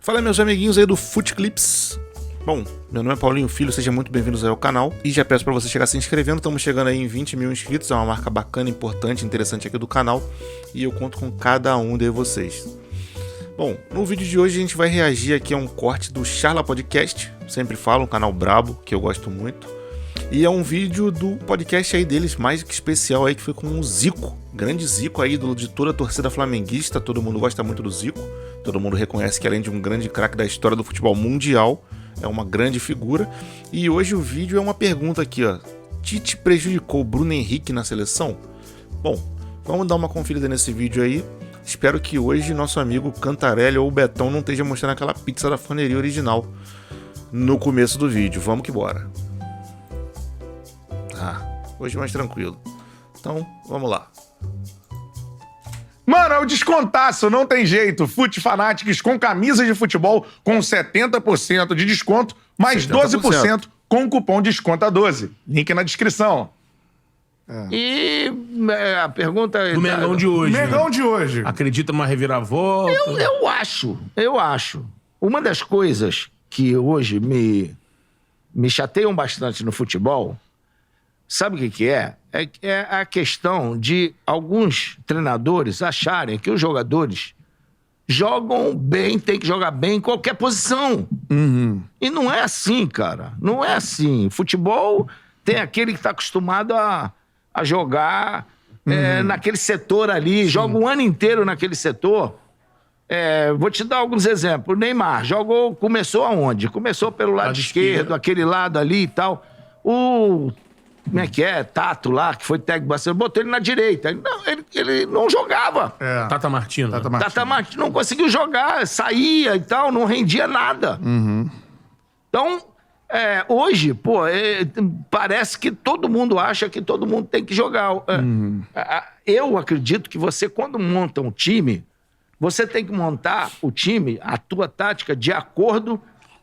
Fala, meus amiguinhos aí do Futeclips. Bom, meu nome é Paulinho Filho, sejam muito bem-vindos aí ao canal. E já peço pra você chegar se inscrevendo, estamos chegando aí em 20 mil inscritos, é uma marca bacana, importante, interessante aqui do canal. E eu conto com cada um de vocês. Bom, no vídeo de hoje a gente vai reagir aqui a um corte do Charla Podcast, sempre falo, um canal brabo, que eu gosto muito. E é um vídeo do podcast aí deles, mais que especial aí, que foi com o Zico, grande Zico aí de toda a torcida flamenguista, todo mundo gosta muito do Zico, todo mundo reconhece que além de um grande craque da história do futebol mundial, é uma grande figura. E hoje o vídeo é uma pergunta aqui, ó, Tite prejudicou o Bruno Henrique na seleção? Bom, vamos dar uma conferida nesse vídeo aí. Espero que hoje nosso amigo Cantarelli ou o Betão não esteja mostrando aquela pizza da forneria original no começo do vídeo. Vamos que bora. Hoje mais tranquilo. Então, vamos lá. Mano, é o descontaço, não tem jeito. Fute Fanatics com camisas de futebol com 70% de desconto, mais 70%. 12% com o cupom DESCONTA12. Link na descrição. E a pergunta é... Do Mengão de hoje. Mengão né? de hoje. Acredita numa reviravolta? Eu acho. Uma das coisas que hoje me chateiam bastante no futebol, sabe o que é? É a questão de alguns treinadores acharem que os jogadores jogam bem, tem que jogar bem em qualquer posição. E não é assim, cara. Não é assim. Futebol tem aquele que está acostumado a jogar naquele setor ali, joga o ano inteiro naquele setor. Vou te dar alguns exemplos. O Neymar começou aonde? Começou pelo lado esquerdo, aquele lado ali e tal. Como é que é? Tato lá, que foi técnico Barcelona, botou ele na direita. Ele não jogava. Tata Martino. Tata Martino não conseguiu jogar, saía e tal, não rendia nada. Então, hoje, parece que todo mundo acha que todo mundo tem que jogar. Eu acredito que você, quando monta um time, você tem que montar o time, a tua tática, de acordo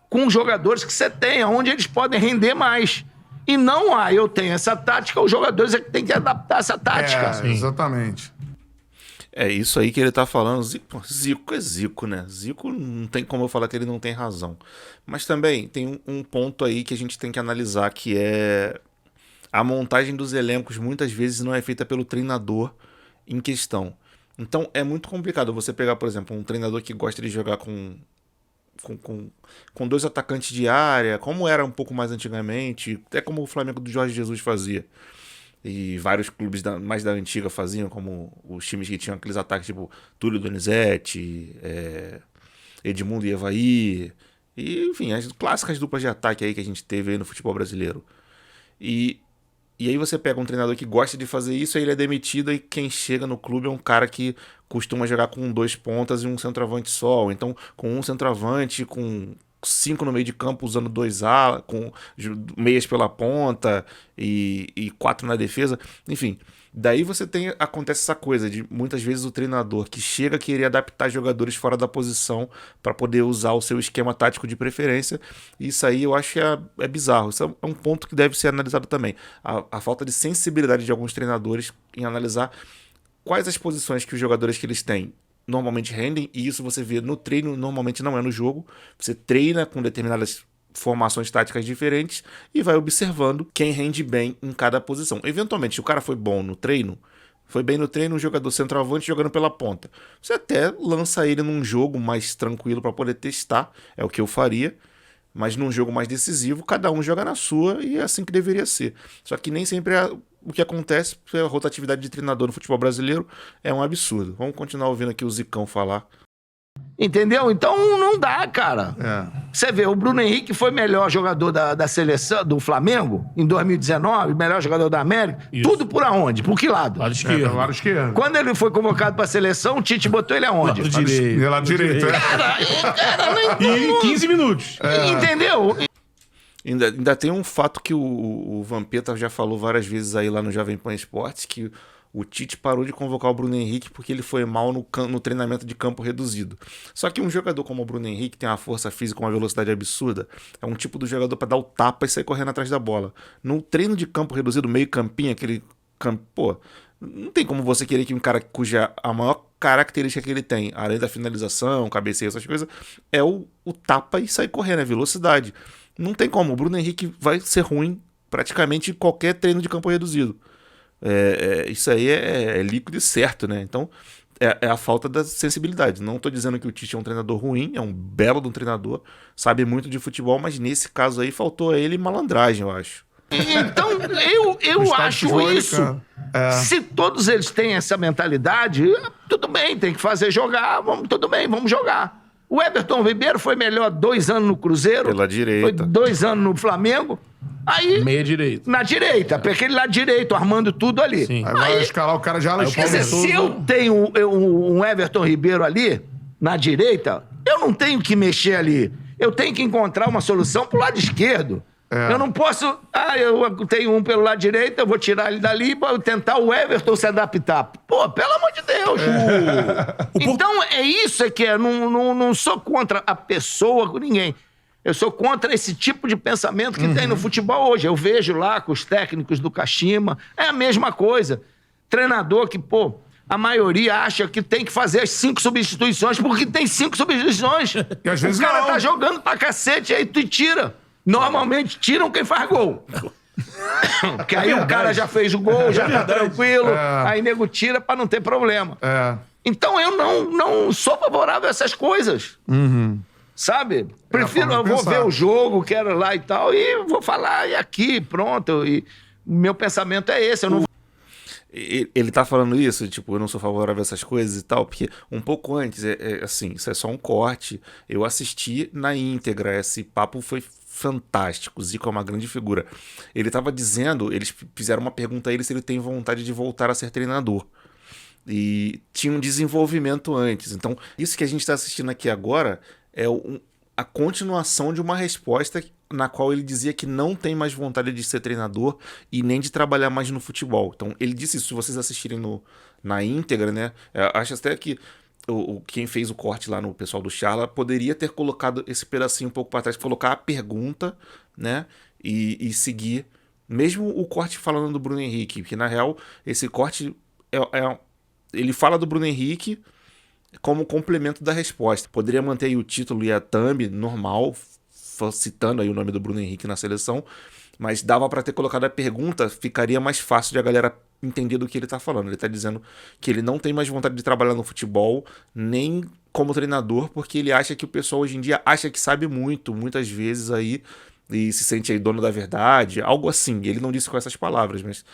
com os jogadores que você tem, onde eles podem render mais. E não, eu tenho essa tática, os jogadores é que tem que adaptar essa tática. Exatamente. É isso aí que ele tá falando. Zico é Zico, né? Zico não tem como eu falar que ele não tem razão. Mas também tem um ponto aí que a gente tem que analisar, que é a montagem dos elencos muitas vezes não é feita pelo treinador em questão. Então é muito complicado você pegar, por exemplo, um treinador que gosta de jogar com dois atacantes de área, como era um pouco mais antigamente, até como o Flamengo do Jorge Jesus fazia. E vários clubes mais da antiga faziam, como os times que tinham aqueles ataques tipo Túlio Donizete, Edmundo e Evaí, e enfim, as clássicas duplas de ataque aí que a gente teve aí no futebol brasileiro. E aí você pega um treinador que gosta de fazer isso, aí ele é demitido e quem chega no clube é um cara que costuma jogar com dois pontas e um centroavante só, ou então com um centroavante, com 5 no meio de campo usando 2 com meias pela ponta e 4 na defesa, enfim. Daí acontece essa coisa de muitas vezes o treinador que chega a querer adaptar jogadores fora da posição para poder usar o seu esquema tático de preferência. E isso aí eu acho que é bizarro. Isso é um ponto que deve ser analisado também. A falta de sensibilidade de alguns treinadores em analisar quais as posições que os jogadores que eles têm normalmente rendem, e isso você vê no treino, normalmente não é no jogo. Você treina com determinadas formações táticas diferentes e vai observando quem rende bem em cada posição. Eventualmente, se o cara foi bem no treino, um jogador centroavante jogando pela ponta, você até lança ele num jogo mais tranquilo para poder testar, é o que eu faria, mas num jogo mais decisivo, cada um joga na sua e é assim que deveria ser. Só que nem sempre o que acontece, a rotatividade de treinador no futebol brasileiro é um absurdo. Vamos continuar ouvindo aqui o Zicão falar. Entendeu? Então não dá, cara. Você vê, o Bruno Henrique foi melhor jogador da seleção, do Flamengo, em 2019, melhor jogador da América. Isso. Tudo por aonde? Por que lado? Lado esquerdo. Lado esquerdo. Quando ele foi convocado pra seleção, o Tite botou ele aonde? Lado direito. Lado direito, Cara, E 15 minutos. entendeu? Ainda tem um fato que o Vampeta já falou várias vezes aí lá no Jovem Pan Esportes, que o Tite parou de convocar o Bruno Henrique porque ele foi mal no treinamento de campo reduzido. Só que um jogador como o Bruno Henrique tem uma força física, uma velocidade absurda, é um tipo do jogador para dar o tapa e sair correndo atrás da bola. No treino de campo reduzido, meio campinho, aquele campo, não tem como você querer que um cara cuja a maior característica que ele tem, além da finalização, cabeceio, essas coisas, é o tapa e sair correndo, é velocidade. Não tem como, o Bruno Henrique vai ser ruim praticamente em qualquer treino de campo reduzido. Isso aí é líquido e certo, né? Então, é a falta da sensibilidade. Não estou dizendo que o Tite é um treinador ruim, é um belo de um treinador, sabe muito de futebol, mas nesse caso aí faltou a ele malandragem, eu acho. Então, eu acho isso. Se todos eles têm essa mentalidade, tudo bem, tem que fazer jogar, tudo bem, vamos jogar. O Everton Ribeiro foi melhor 2 anos no Cruzeiro. Pela direita. Foi 2 anos no Flamengo. Aí, Meia direita. na direita, pra aquele lado direito, armando tudo ali. Sim. Aí vai escalar o cara já lá. Quer dizer, se eu tenho um Everton Ribeiro ali, na direita, eu não tenho que mexer ali. Eu tenho que encontrar uma solução pro lado esquerdo. Eu não posso... eu tenho um pelo lado direito, eu vou tirar ele dali pra tentar o Everton se adaptar. Pô, pelo amor de Deus. Então, é isso que é. Não sou contra a pessoa, com ninguém. Eu sou contra esse tipo de pensamento que tem no futebol hoje. Eu vejo lá com os técnicos do Kashima, é a mesma coisa. Treinador que, a maioria acha que tem que fazer as 5 substituições porque tem 5 substituições. E às vezes o cara não. tá jogando pra cacete, aí tu tira. Normalmente tiram quem faz gol. Porque aí o cara já fez o gol, já tá tranquilo, aí nego tira pra não ter problema. Então eu não sou favorável a essas coisas. Sabe? Prefiro, eu vou ver o jogo, quero lá e tal, e vou falar, e aqui, pronto. E meu pensamento é esse, eu não vou... Ele tá falando isso, tipo, eu não sou favorável a essas coisas e tal, porque um pouco antes, assim, isso é só um corte, eu assisti na íntegra, esse papo foi fantástico, o Zico é uma grande figura. Ele tava dizendo, eles fizeram uma pergunta a ele se ele tem vontade de voltar a ser treinador. E tinha um desenvolvimento antes. Então, isso que a gente tá assistindo aqui agora é a continuação de uma resposta na qual ele dizia que não tem mais vontade de ser treinador e nem de trabalhar mais no futebol. Então, ele disse isso, se vocês assistirem na íntegra, né? Acho até que quem fez o corte lá no pessoal do Charla poderia ter colocado esse pedacinho um pouco para trás, colocar a pergunta, né? E seguir, mesmo o corte falando do Bruno Henrique, que na real, esse corte ele fala do Bruno Henrique como complemento da resposta. Poderia manter aí o título e a thumb normal, citando aí o nome do Bruno Henrique na seleção, mas dava para ter colocado a pergunta, ficaria mais fácil de a galera entender do que ele tá falando. Ele tá dizendo que ele não tem mais vontade de trabalhar no futebol, nem como treinador, porque ele acha que o pessoal hoje em dia acha que sabe muito, muitas vezes aí, e se sente aí dono da verdade, algo assim. Ele não disse com essas palavras, mas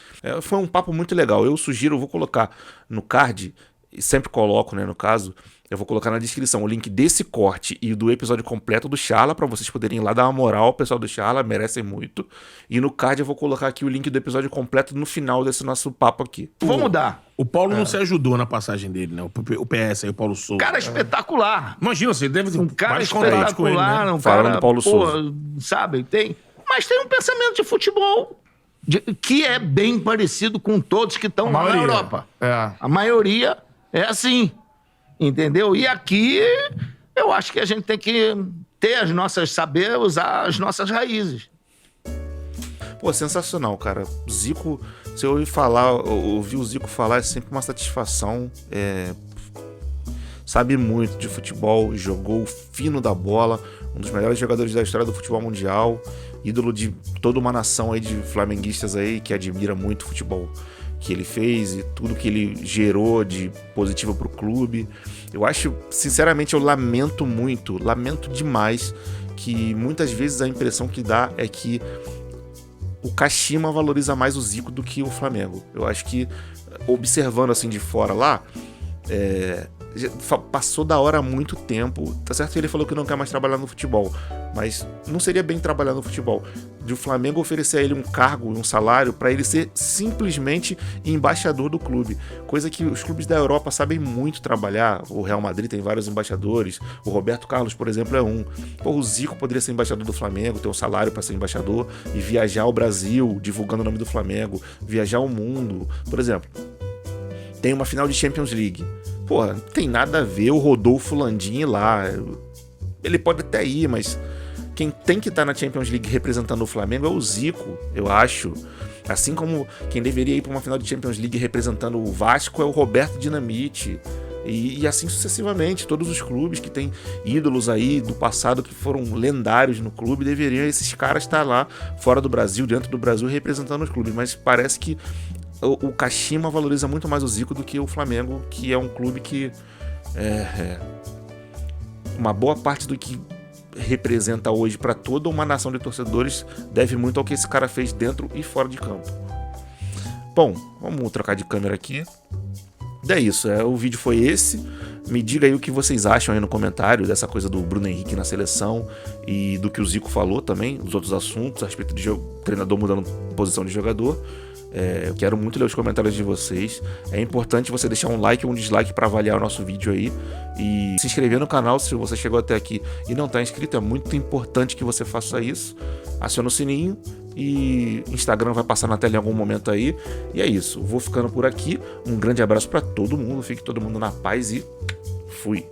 foi um papo muito legal. Eu sugiro, eu vou colocar no card, e sempre coloco, né, no caso, eu vou colocar na descrição o link desse corte e do episódio completo do Charla, para vocês poderem ir lá dar uma moral ao pessoal do Charla, merecem muito. E no card eu vou colocar aqui o link do episódio completo no final desse nosso papo aqui. Vamos mudar. O Paulo não se ajudou na passagem dele, né? O PS aí, o Paulo Souza. Cara espetacular. Imagina, você deve ter Um cara vários contatos com ele, espetacular, né? um Falando cara, do Paulo Souza. sabe, mas tem um pensamento de futebol que é bem parecido com todos que estão lá na Europa. A maioria é assim, entendeu? E aqui eu acho que a gente tem que saber usar as nossas raízes. Pô, sensacional, cara. Zico, se eu ouvir o Zico falar é sempre uma satisfação. Sabe muito de futebol, jogou fino da bola, um dos melhores jogadores da história do futebol mundial, ídolo de toda uma nação aí de flamenguistas aí que admira muito o futebol que ele fez e tudo que ele gerou de positivo pro clube. Eu acho, sinceramente, eu lamento demais que muitas vezes a impressão que dá é que o Kashima valoriza mais o Zico do que o Flamengo. Eu acho que, observando assim de fora lá, passou da hora há muito tempo. Tá certo que ele falou que não quer mais trabalhar no futebol, mas não seria bem trabalhar no futebol. De o Flamengo oferecer a ele um cargo, um salário, para ele ser simplesmente embaixador do clube. Coisa que os clubes da Europa sabem muito trabalhar. O Real Madrid tem vários embaixadores. O Roberto Carlos, por exemplo, é um. Pô, o Zico poderia ser embaixador do Flamengo, ter um salário para ser embaixador e viajar ao Brasil, divulgando o nome do Flamengo, viajar ao mundo. Por exemplo, tem uma final de Champions League. Pô, não tem nada a ver o Rodolfo Landim lá. Ele pode até ir, mas quem tem que estar na Champions League representando o Flamengo é o Zico, eu acho. Assim como quem deveria ir para uma final de Champions League representando o Vasco é o Roberto Dinamite. E assim sucessivamente, todos os clubes que têm ídolos aí do passado que foram lendários no clube, deveriam esses caras estar lá fora do Brasil, dentro do Brasil, representando os clubes. Mas parece que o Kashima valoriza muito mais o Zico do que o Flamengo, que é um clube que uma boa parte do que representa hoje para toda uma nação de torcedores deve muito ao que esse cara fez dentro e fora de campo. Bom, vamos trocar de câmera aqui. É isso, o vídeo foi esse. Me diga aí o que vocês acham aí no comentário dessa coisa do Bruno Henrique na seleção e do que o Zico falou também, dos outros assuntos a respeito de treinador mudando posição de jogador. Eu quero muito ler os comentários de vocês. É importante você deixar um like ou um dislike para avaliar o nosso vídeo aí e se inscrever no canal se você chegou até aqui e não está inscrito. É muito importante que você faça isso. Aciona o sininho e Instagram vai passar na tela em algum momento aí. E é isso, vou ficando por aqui. Um grande abraço para todo mundo, fique todo mundo na paz e fui.